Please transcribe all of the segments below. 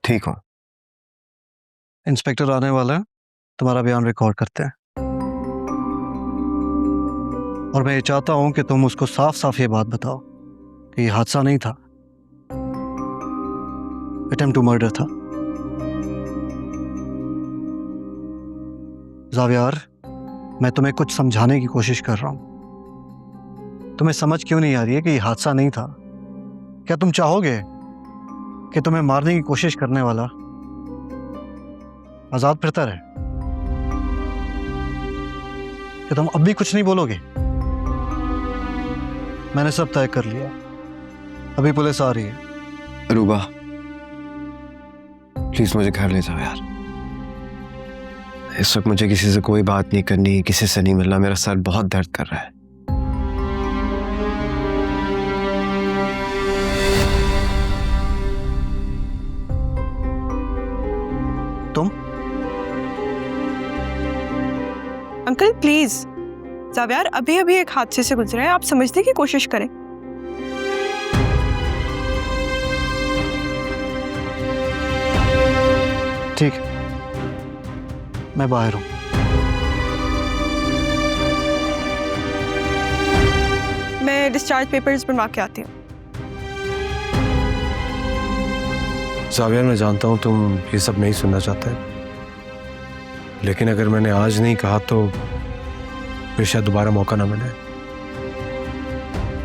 ठीक हूँ। इंस्पेक्टर आने वाला है, तुम्हारा बयान रिकॉर्ड करते हैं। और मैं ये चाहता हूं कि तुम उसको साफ साफ ये बात बताओ कि ये हादसा नहीं था, अटेम्प्ट टू मर्डर था। जावियार, मैं तुम्हें कुछ समझाने की कोशिश कर रहा हूं। तुम्हें समझ क्यों नहीं आ रही है कि ये हादसा नहीं था? क्या तुम चाहोगे कि तुम्हें मारने की कोशिश करने वाला आजाद फिरता रहे? कि तुम अब भी कुछ नहीं बोलोगे? मैंने सब तय कर लिया, अभी पुलिस आ रही है। रूबा, प्लीज मुझे घर ले जाओ यार। इस वक्त मुझे किसी से कोई बात नहीं करनी, किसी से नहीं मिलना। मेरा सर बहुत दर्द कर रहा है। तुम? अंकल प्लीज, जावियार अभी अभी एक हादसे से गुजरा है, आप समझने की कोशिश करें। ठीक, मैं बाहर हूं। मैं डिस्चार्ज पेपर्स बनवा के आती हूँ। जावियार, मैं जानता हूं तुम ये सब नहीं सुनना चाहते, लेकिन अगर मैंने आज नहीं कहा तो फिर शायद दोबारा मौका ना मिले।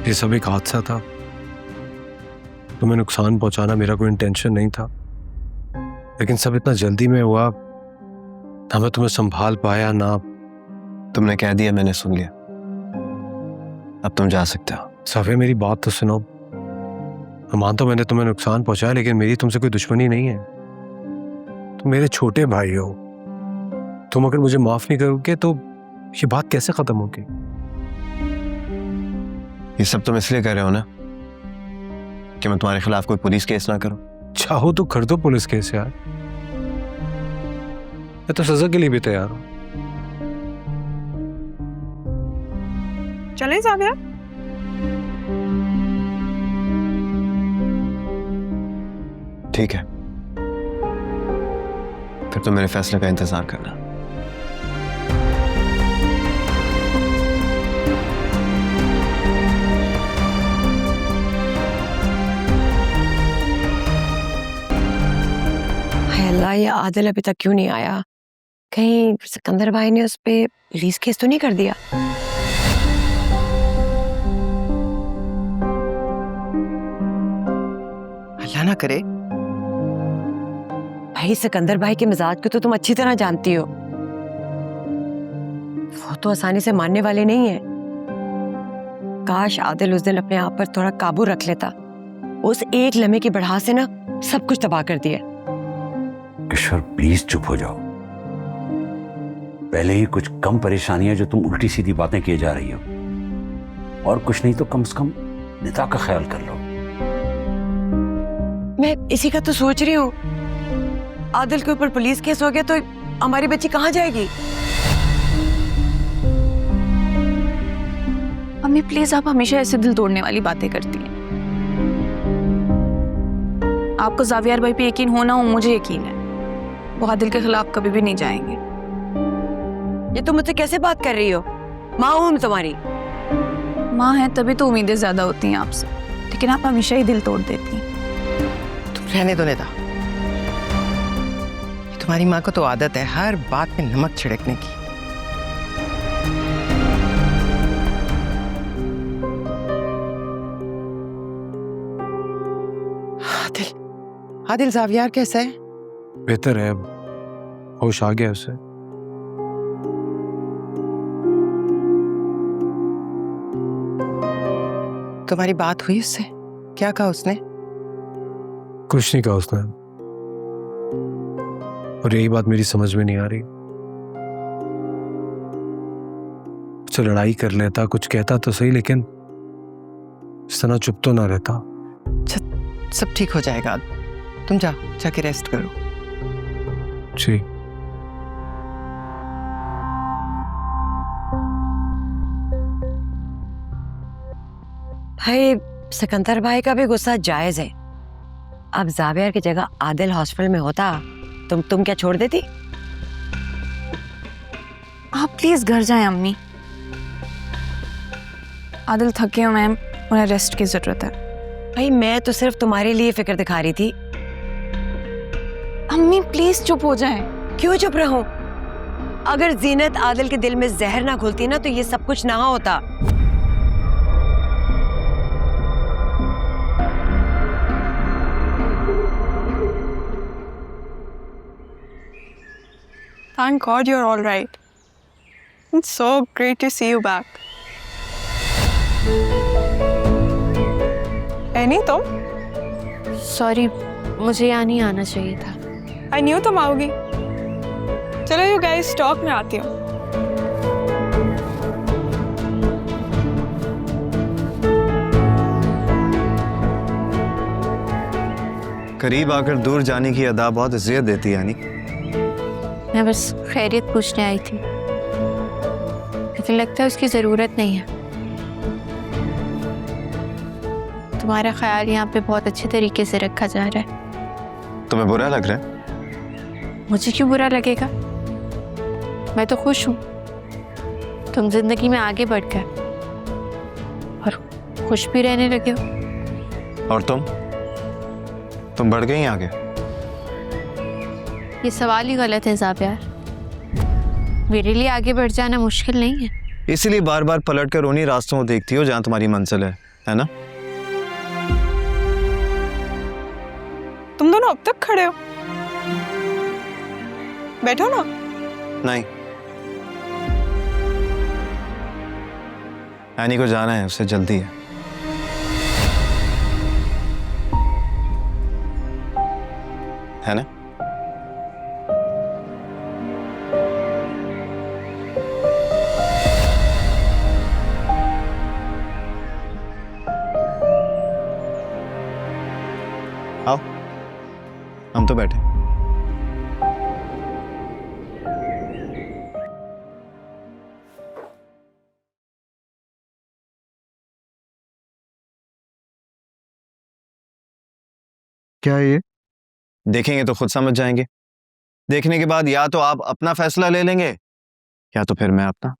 ये सब एक हादसा था, तुम्हें नुकसान पहुंचाना मेरा कोई इंटेंशन नहीं था, लेकिन सब इतना जल्दी में हुआ, ना मैं तुम्हें संभाल पाया ना। तुमने कह दिया, मैंने सुन लिया। अब तुम जा सकते हो। जावियार, मेरी बात तो सुनो। मैं मानता हूं मैंने तुम्हें नुकसान पहुंचाया, लेकिन मेरी तुमसे कोई दुश्मनी नहीं है। तुम मेरे छोटे भाई हो। तुम अगर मुझे माफ नहीं करोगे तो ये बात कैसे खत्म होगी? ये सब तुम इसलिए कर रहे हो ना कि मैं तुम्हारे खिलाफ कोई पुलिस केस ना करूं? चाहो तो कर दो पुलिस केस यार, मैं तो सजा के लिए भी तैयार हूं। चलें जावियार? ठीक है, फिर तो मेरे फैसले का इंतजार करना। हाय अल्लाह, ये आदिल अभी तक क्यों नहीं आया? कहीं सिकंदर भाई ने उस पे पुलिस केस तो नहीं कर दिया? अल्लाह ना करे। भाई सिकंदर भाई के मिजाज को तो तुम अच्छी तरह जानती हो। वो तो आसानी से मानने वाले नहीं है। काश आदिल उस दिन अपने आप पर थोड़ा काबू रख लेता। उस एक लम्हे की बढ़ा से ना सब कुछ तबाह कर दिया। ईश्वर प्लीज चुप हो जाओ। पहले ही कुछ कम परेशानियां जो तुम उल्टी सीधी बातें किए जा रही हो, और कुछ नहीं तो कम से कम निदा का ख्याल कर लो। मैं इसी का तो सोच रही हूँ। आदिल के ऊपर पुलिस केस हो गया तो हमारी बच्ची कहाँ जाएगी? मम्मी प्लीज, आप हमेशा ऐसे दिल तोड़ने वाली बातें करती हैं। आपको जावियार भाई पे यकीन हो ना हो, मुझे यकीन है वो आदिल के खिलाफ कभी भी नहीं जाएंगे। ये तुम मुझसे कैसे बात कर रही हो? माँ हूँ मैं तुम्हारी। माँ है तभी तो उम्मीदें ज्यादा होती हैं आपसे, लेकिन आप हमेशा ही दिल तोड़ देती हैं। तुम रहने दो निदा। तुम्हारी माँ को तो आदत है हर बात में नमक छिड़कने की। आदिल, आदिल जावियार कैसा है? बेहतर है, होश आ गया उसे। तुम्हारी बात हुई उससे? क्या कहा उसने? कुछ नहीं कहा उसने, और यही बात मेरी समझ में नहीं आ रही। कुछ लड़ाई कर लेता, कुछ कहता तो सही, लेकिन इस तरह चुप तो ना रहता। सब ठीक हो जाएगा। तुम जाके रेस्ट करो। जी। भाई सिकंदर भाई का भी गुस्सा जायज है। अब जावियर की जगह आदिल हॉस्पिटल में होता तुम क्या छोड़ देती? आप प्लीज घर जाएं अम्मी। आदिल थके हुए हैं, उन्हें रेस्ट की जरूरत है। भाई मैं तो सिर्फ तुम्हारे लिए फिक्र दिखा रही थी। अम्मी प्लीज चुप हो जाएं। क्यों चुप रहूं? अगर जीनत आदिल के दिल में जहर ना घुलती ना तो ये सब कुछ ना होता। Thank God you're all right. It's so great to see you back. Any तुम? सॉरी, मुझे यहाँ नहीं आना चाहिए था। I knew तुम आओगी। चलो यू गाइस टॉक, में आती हूँ। करीब आकर दूर जाने की अदा बहुत अज़ियत देती है यानी। मैं बस खैरियत पूछने आई थी, लेकिन लगता है उसकी ज़रूरत नहीं है। तुम्हारा ख्याल यहाँ पे बहुत अच्छे तरीके से रखा जा रहा है। तुम्हें बुरा लग रहा है? मुझे क्यों बुरा लगेगा? मैं तो खुश हूँ। तुम जिंदगी में आगे बढ़ गए और खुश भी रहने लगे हो। और तुम बढ़ गई आगे। ये सवाल ही गलत है ज़ावियर। मेरे लिए आगे बढ़ जाना मुश्किल नहीं है। इसीलिए बार बार पलट कर उन्हीं रास्तों को देखती हो जहां तुम्हारी मंजिल है ना? तुम दोनों अब तक खड़े हो? बैठो ना। नहीं, एनी को जाना है, उससे जल्दी है ना? आओ, हम तो बैठे। क्या है ये? देखेंगे तो खुद समझ जाएंगे। देखने के बाद या तो आप अपना फैसला ले लेंगे या तो फिर मैं अपना।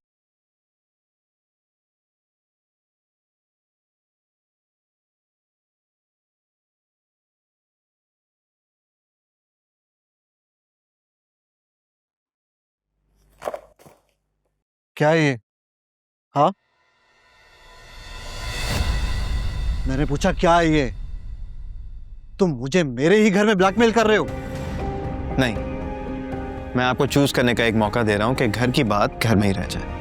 क्या है ये? हाँ, मैंने पूछा क्या है ये? तुम मुझे मेरे ही घर में ब्लैकमेल कर रहे हो? नहीं, मैं आपको चूज करने का एक मौका दे रहा हूं कि घर की बात घर में ही रह जाए।